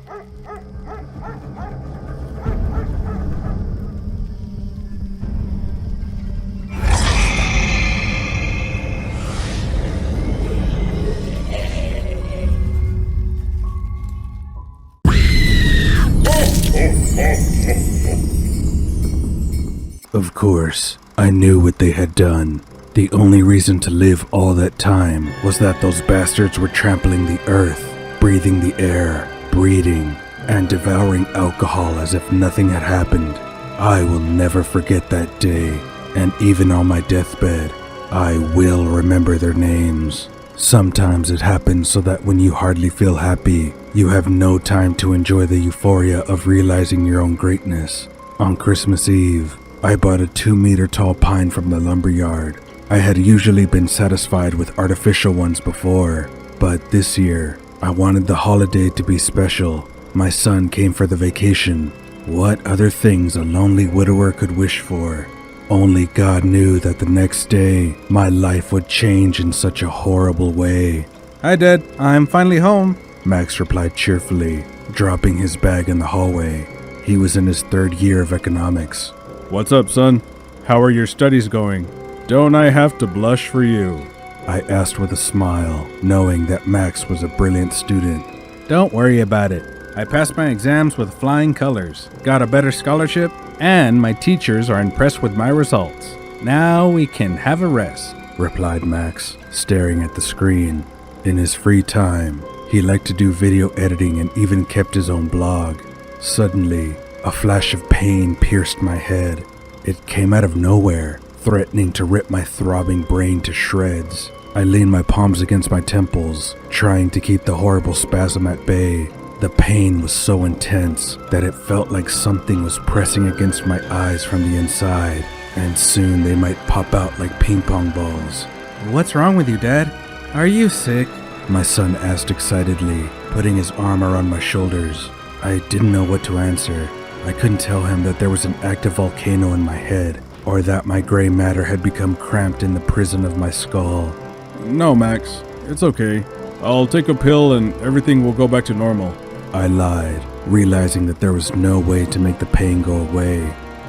Of course, I knew what they had done. The only reason to live all that time was that those bastards were trampling the earth, breathing the air, breeding, and devouring alcohol as if nothing had happened. I will never forget that day, and even on my deathbed, I will remember their names. Sometimes it happens so that when you hardly feel happy, you have no time to enjoy the euphoria of realizing your own greatness. On Christmas Eve, I bought a 2-meter tall pine from the lumberyard. I had usually been satisfied with artificial ones before, but this year, I wanted the holiday to be special. My son came for the vacation. What other things a lonely widower could wish for? Only God knew that the next day, my life would change in such a horrible way. "Hi, Dad. I'm finally home," Max replied cheerfully, dropping his bag in the hallway. He was in his 3rd year of economics. "What's up, son? How are your studies going? Don't I have to blush for you?" I asked with a smile, knowing that Max was a brilliant student. "Don't worry about it. I passed my exams with flying colors, got a better scholarship, and my teachers are impressed with my results. Now we can have a rest," replied Max, staring at the screen. In his free time, he liked to do video editing and even kept his own blog. Suddenly, a flash of pain pierced my head. It came out of nowhere, threatening to rip my throbbing brain to shreds. I leaned my palms against my temples, trying to keep the horrible spasm at bay. The pain was so intense that it felt like something was pressing against my eyes from the inside, and soon they might pop out like ping pong balls. "What's wrong with you, Dad? Are you sick?" My son asked excitedly, putting his arm around my shoulders. I didn't know what to answer. I couldn't tell him that there was an active volcano in my head, or that my gray matter had become cramped in the prison of my skull. "No, Max. It's okay. I'll take a pill and everything will go back to normal." I lied, realizing that there was no way to make the pain go away.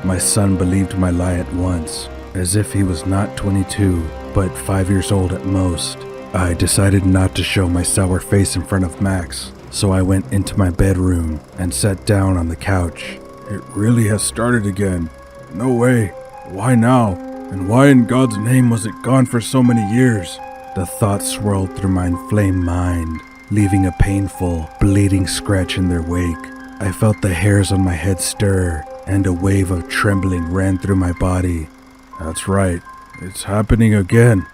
My son believed my lie at once, as if he was not 22, but 5 years old at most. I decided not to show my sour face in front of Max, so I went into my bedroom and sat down on the couch. "It really has started again. No way. Why now? And why in God's name was it gone for so many years?" The thoughts swirled through my inflamed mind, leaving a painful, bleeding scratch in their wake. I felt the hairs on my head stir, and a wave of trembling ran through my body. "That's right. It's happening again.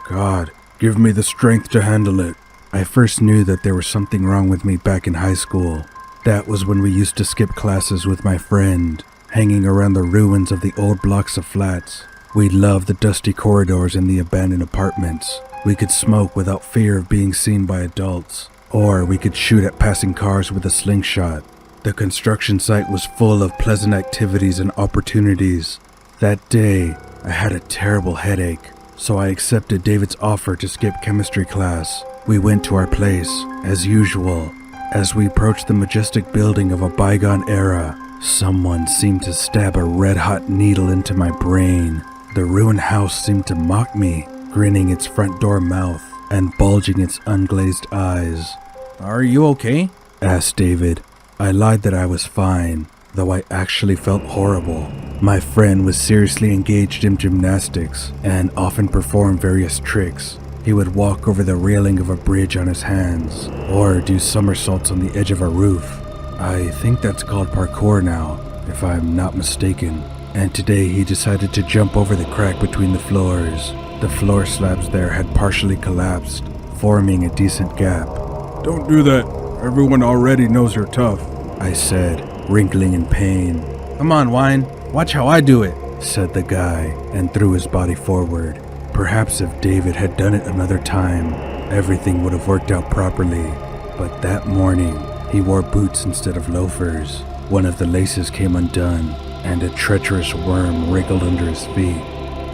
God, give me the strength to handle it." I first knew that there was something wrong with me back in high school. That was when we used to skip classes with my friend, hanging around the ruins of the old blocks of flats. We loved the dusty corridors in the abandoned apartments. We could smoke without fear of being seen by adults, or we could shoot at passing cars with a slingshot. The construction site was full of pleasant activities and opportunities. That day, I had a terrible headache, so I accepted David's offer to skip chemistry class. We went to our place, as usual. As we approached the majestic building of a bygone era, someone seemed to stab a red-hot needle into my brain. The ruined house seemed to mock me, grinning its front door mouth and bulging its unglazed eyes. "Are you okay?" asked David. I lied that I was fine, though I actually felt horrible. My friend was seriously engaged in gymnastics and often performed various tricks. He would walk over the railing of a bridge on his hands, or do somersaults on the edge of a roof. I think that's called parkour now, if I'm not mistaken. And today he decided to jump over the crack between the floors. The floor slabs there had partially collapsed, forming a decent gap. "Don't do that. Everyone already knows you're tough," I said, wrinkling in pain. "Come on, Wine. Watch how I do it," said the guy, and threw his body forward. Perhaps if David had done it another time, everything would have worked out properly. But that morning, he wore boots instead of loafers. One of the laces came undone, and a treacherous worm wriggled under his feet.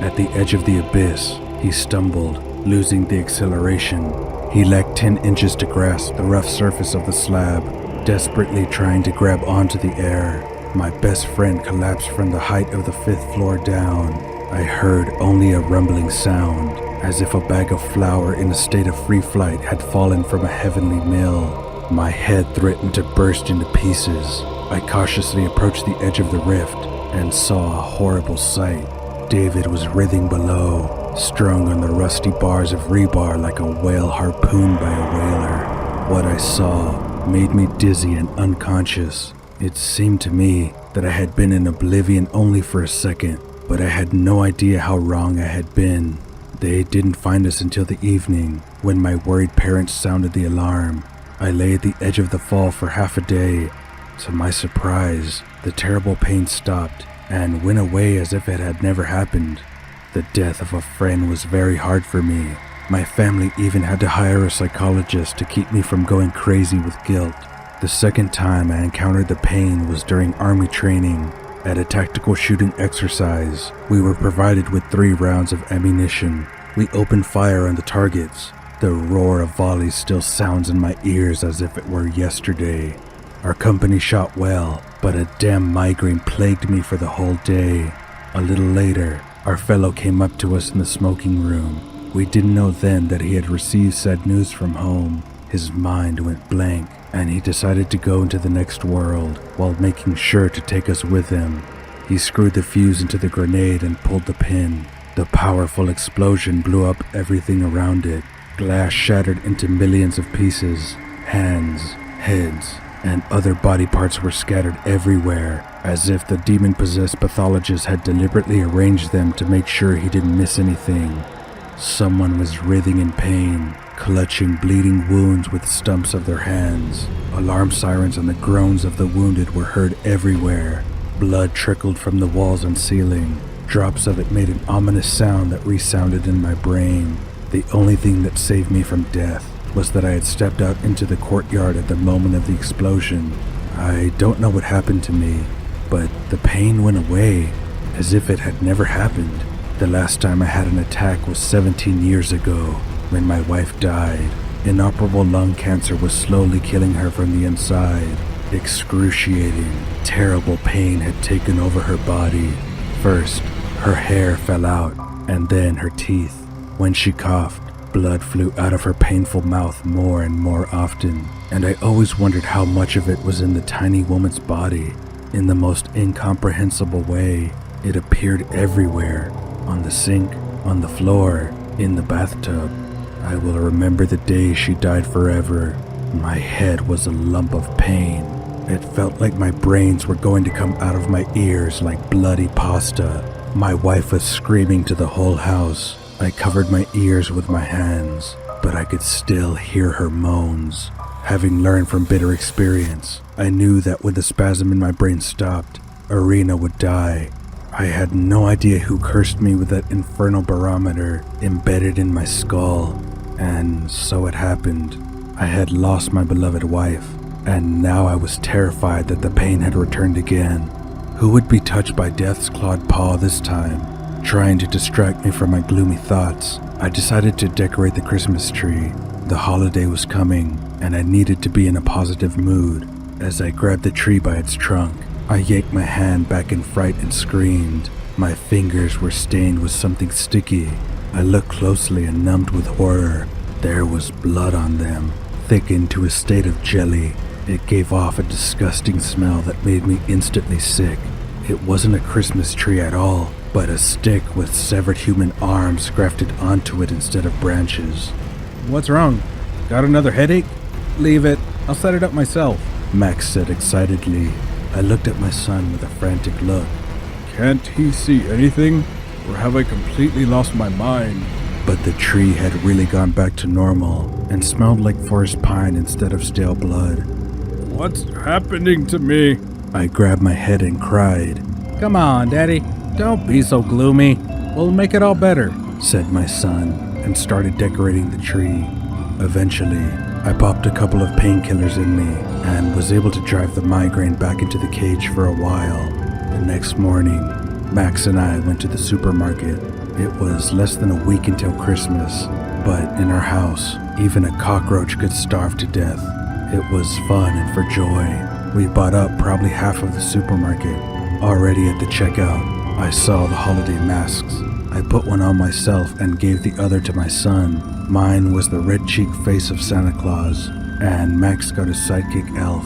At the edge of the abyss, he stumbled, losing the acceleration. He lacked 10 inches to grasp the rough surface of the slab. desperately trying to grab onto the air. My best friend collapsed from the height of the 5th floor down. I heard only a rumbling sound, as if a bag of flour in a state of free flight had fallen from a heavenly mill. My head threatened to burst into pieces. I cautiously approached the edge of the rift and saw a horrible sight. David was writhing below, strung on the rusty bars of rebar like a whale harpooned by a whaler. What I saw made me dizzy and unconscious. It seemed to me that I had been in oblivion only for a second, but I had no idea how wrong I had been. They didn't find us until the evening, when my worried parents sounded the alarm. I lay at the edge of the fall for half a day. To my surprise, the terrible pain stopped and went away as if it had never happened. The death of a friend was very hard for me. My family even had to hire a psychologist to keep me from going crazy with guilt. The second time I encountered the pain was during army training. At a tactical shooting exercise, we were provided with 3 rounds of ammunition. We opened fire on the targets. The roar of volleys still sounds in my ears as if it were yesterday. Our company shot well, but a damn migraine plagued me for the whole day. A little later, our fellow came up to us in the smoking room. We didn't know then that he had received sad news from home. His mind went blank, and he decided to go into the next world while making sure to take us with him. He screwed the fuse into the grenade and pulled the pin. The powerful explosion blew up everything around it. Glass shattered into millions of pieces. Hands, heads, and other body parts were scattered everywhere, as if the demon-possessed pathologist had deliberately arranged them to make sure he didn't miss anything. Someone was writhing in pain, clutching bleeding wounds with stumps of their hands. Alarm sirens and the groans of the wounded were heard everywhere. Blood trickled from the walls and ceiling. Drops of it made an ominous sound that resounded in my brain. The only thing that saved me from death was that I had stepped out into the courtyard at the moment of the explosion. I don't know what happened to me, but the pain went away as if it had never happened. The last time I had an attack was 17 years ago, when my wife died. Inoperable lung cancer was slowly killing her from the inside. Excruciating, terrible pain had taken over her body. First, her hair fell out, and then her teeth. When she coughed, blood flew out of her painful mouth more and more often, and I always wondered how much of it was in the tiny woman's body. In the most incomprehensible way, it appeared everywhere, on the sink, on the floor, in the bathtub. I will remember the day she died forever. My head was a lump of pain. It felt like my brains were going to come out of my ears like bloody pasta. My wife was screaming to the whole house. I covered my ears with my hands, but I could still hear her moans. Having learned from bitter experience, I knew that when the spasm in my brain stopped, Irina would die. I had no idea who cursed me with that infernal barometer embedded in my skull, and so it happened. I had lost my beloved wife, and now I was terrified that the pain had returned again. Who would be touched by death's clawed paw this time? Trying to distract me from my gloomy thoughts, I decided to decorate the Christmas tree. The holiday was coming, and I needed to be in a positive mood. As I grabbed the tree by its trunk, I yanked my hand back in fright and screamed. My fingers were stained with something sticky. I looked closely and numbed with horror. There was blood on them, thickened to a state of jelly. It gave off a disgusting smell that made me instantly sick. It wasn't a Christmas tree at all, but a stick with severed human arms grafted onto it instead of branches. What's wrong? Got another headache? Leave it. I'll set it up myself, Max said excitedly. I looked at my son with a frantic look. Can't he see anything? Or have I completely lost my mind? But the tree had really gone back to normal and smelled like forest pine instead of stale blood. What's happening to me? I grabbed my head and cried. Come on, Daddy. Don't be so gloomy. We'll make it all better, said my son, and started decorating the tree. Eventually, I popped a couple of painkillers in me and was able to drive the migraine back into the cage for a while. The next morning, Max and I went to the supermarket. It was less than a week until Christmas, but in our house, even a cockroach could starve to death. It was fun and for joy. We bought up probably half of the supermarket. Already at the checkout, I saw the holiday masks. I put one on myself and gave the other to my son. Mine was the red cheek face of Santa Claus, and Max got a sidekick elf.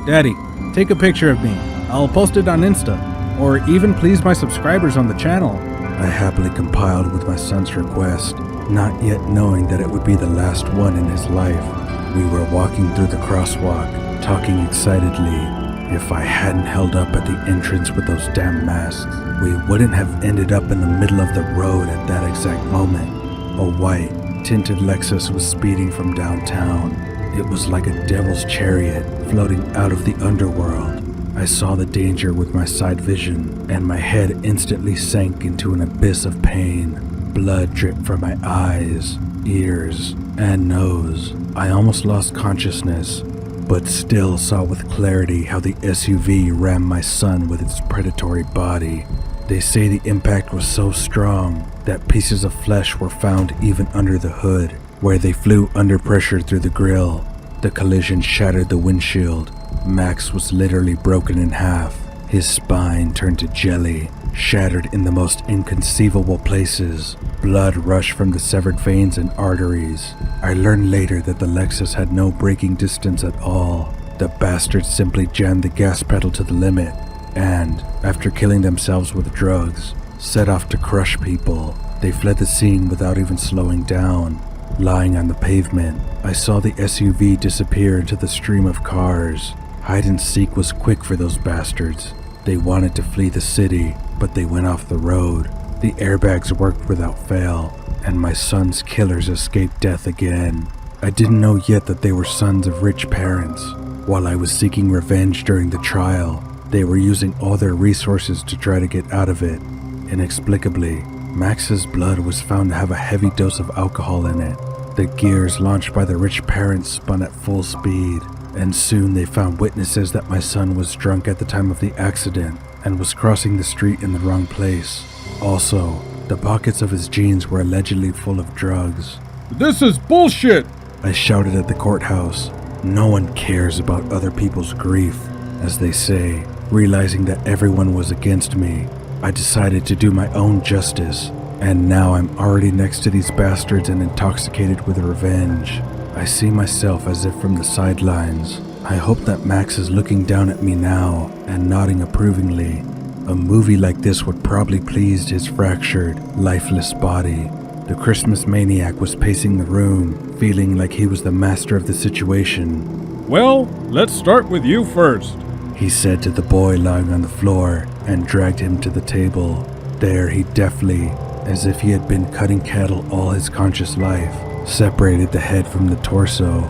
Daddy, take a picture of me. I'll post it on Insta, or even please my subscribers on the channel. I happily complied with my son's request, not yet knowing that it would be the last one in his life. We were walking through the crosswalk, talking excitedly. If I hadn't held up at the entrance with those damn masks, we wouldn't have ended up in the middle of the road at that exact moment. A white, tinted Lexus was speeding from downtown. It was like a devil's chariot floating out of the underworld. I saw the danger with my side vision, and my head instantly sank into an abyss of pain. Blood dripped from my eyes, ears, and nose. I almost lost consciousness, but still saw with clarity how the SUV rammed my son with its predatory body. They say the impact was so strong that pieces of flesh were found even under the hood, where they flew under pressure through the grille. The collision shattered the windshield. Max was literally broken in half. His spine turned to jelly, shattered in the most inconceivable places. Blood rushed from the severed veins and arteries. I learned later that the Lexus had no braking distance at all. The bastards simply jammed the gas pedal to the limit and, after killing themselves with drugs, set off to crush people. They fled the scene without even slowing down. Lying on the pavement, I saw the SUV disappear into the stream of cars. Hide and seek was quick for those bastards. They wanted to flee the city, but they went off the road. The airbags worked without fail, and my son's killers escaped death again. I didn't know yet that they were sons of rich parents. While I was seeking revenge during the trial, they were using all their resources to try to get out of it. Inexplicably, Max's blood was found to have a heavy dose of alcohol in it. The gears launched by the rich parents spun at full speed, and soon they found witnesses that my son was drunk at the time of the accident and was crossing the street in the wrong place. Also, the pockets of his jeans were allegedly full of drugs. This is bullshit! I shouted at the courthouse. No one cares about other people's grief, as they say. Realizing that everyone was against me, I decided to do my own justice, and now I'm already next to these bastards and intoxicated with revenge. I see myself as if from the sidelines. I hope that Max is looking down at me now and nodding approvingly. A movie like this would probably please his fractured, lifeless body. The Christmas maniac was pacing the room, feeling like he was the master of the situation. Well, let's start with you first, he said to the boy lying on the floor and dragged him to the table. There he deftly, as if he had been cutting cattle all his conscious life, separated the head from the torso.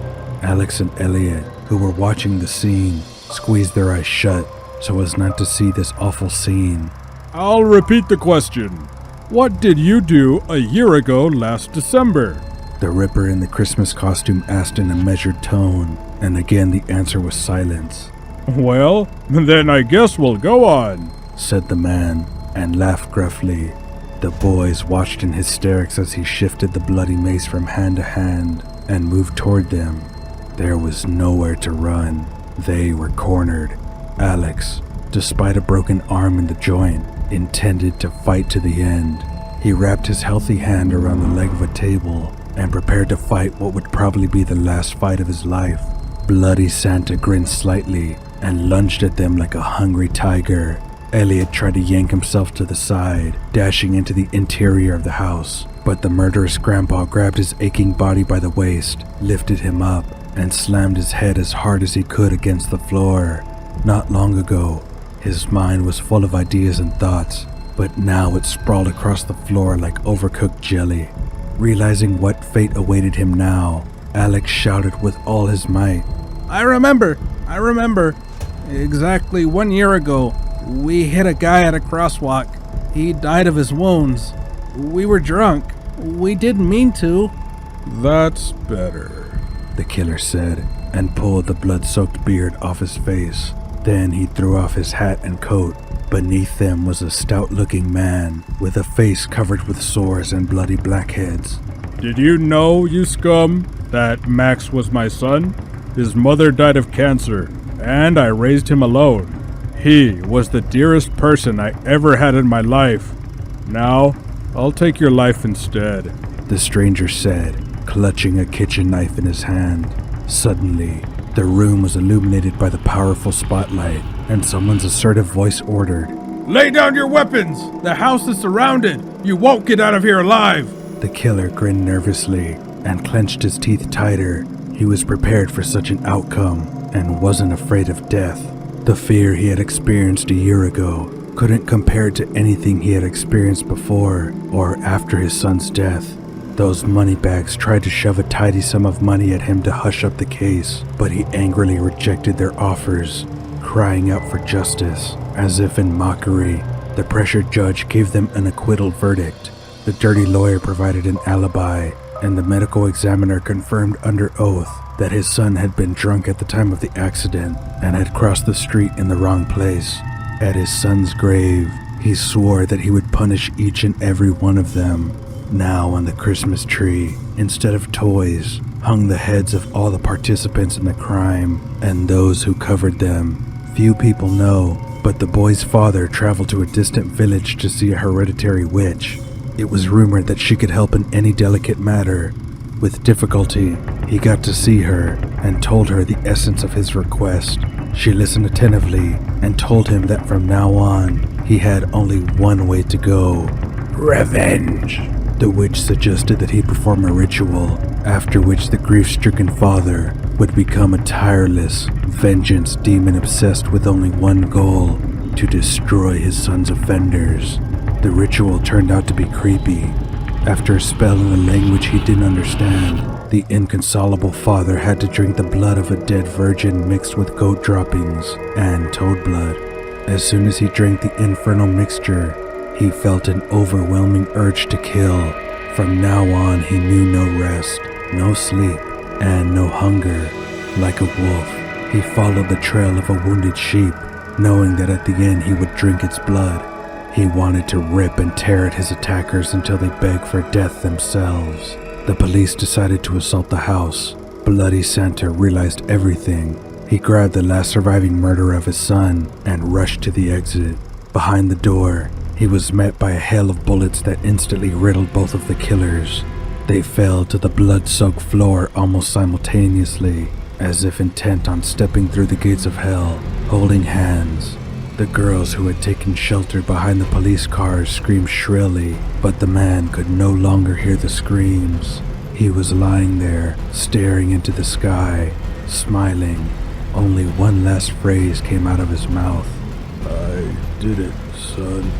Alex and Elliot, who were watching the scene, squeezed their eyes shut so as not to see this awful scene. I'll repeat the question. What did you do a year ago last December? The Ripper in the Christmas costume asked in a measured tone, and again the answer was silence. Well, then I guess we'll go on, said the man, and laughed gruffly. The boys watched in hysterics as he shifted the bloody mace from hand to hand and moved toward them. There was nowhere to run. They were cornered. Alex, despite a broken arm in the joint, intended to fight to the end. He wrapped his healthy hand around the leg of a table and prepared to fight what would probably be the last fight of his life. Bloody Santa grinned slightly and lunged at them like a hungry tiger. Elliot tried to yank himself to the side, dashing into the interior of the house, but the murderous grandpa grabbed his aching body by the waist, lifted him up, and slammed his head as hard as he could against the floor. Not long ago, his mind was full of ideas and thoughts, but now it sprawled across the floor like overcooked jelly. Realizing what fate awaited him now, Alex shouted with all his might. I remember. Exactly 1 year ago, we hit a guy at a crosswalk. He died of his wounds. We were drunk. We didn't mean to. That's better, the killer said, and pulled the blood-soaked beard off his face. Then he threw off his hat and coat. Beneath them was a stout-looking man with a face covered with sores and bloody blackheads. Did you know, you scum, that Max was my son? His mother died of cancer, and I raised him alone. He was the dearest person I ever had in my life. Now, I'll take your life instead," the stranger said, clutching a kitchen knife in his hand. Suddenly, the room was illuminated by the powerful spotlight, and someone's assertive voice ordered, "Lay down your weapons! The house is surrounded! You won't get out of here alive!" The killer grinned nervously and clenched his teeth tighter. He was prepared for such an outcome and wasn't afraid of death. The fear he had experienced a year ago couldn't compare to anything he had experienced before or after his son's death. Those moneybags tried to shove a tidy sum of money at him to hush up the case, but he angrily rejected their offers, crying out for justice. As if in mockery, the pressured judge gave them an acquittal verdict. The dirty lawyer provided an alibi, and the medical examiner confirmed under oath that his son had been drunk at the time of the accident and had crossed the street in the wrong place. At his son's grave, he swore that he would punish each and every one of them. Now on the Christmas tree, instead of toys, hung the heads of all the participants in the crime and those who covered them. Few people know, but the boy's father traveled to a distant village to see a hereditary witch. It was rumored that she could help in any delicate matter. With difficulty, he got to see her and told her the essence of his request. She listened attentively and told him that from now on, he had only one way to go: revenge. The witch suggested that he perform a ritual, after which the grief-stricken father would become a tireless, vengeance demon obsessed with only one goal: to destroy his son's offenders. The ritual turned out to be creepy. After a spell in a language he didn't understand, the inconsolable father had to drink the blood of a dead virgin mixed with goat droppings and toad blood. As soon as he drank the infernal mixture, he felt an overwhelming urge to kill. From now on, he knew no rest, no sleep, and no hunger. Like a wolf, he followed the trail of a wounded sheep, knowing that at the end he would drink its blood. He wanted to rip and tear at his attackers until they begged for death themselves. The police decided to assault the house. Bloody Santa realized everything. He grabbed the last surviving murderer of his son and rushed to the exit. Behind the door, he was met by a hail of bullets that instantly riddled both of the killers. They fell to the blood-soaked floor almost simultaneously, as if intent on stepping through the gates of hell, holding hands. The girls who had taken shelter behind the police cars screamed shrilly, but the man could no longer hear the screams. He was lying there, staring into the sky, smiling. Only one last phrase came out of his mouth. "I did it, son."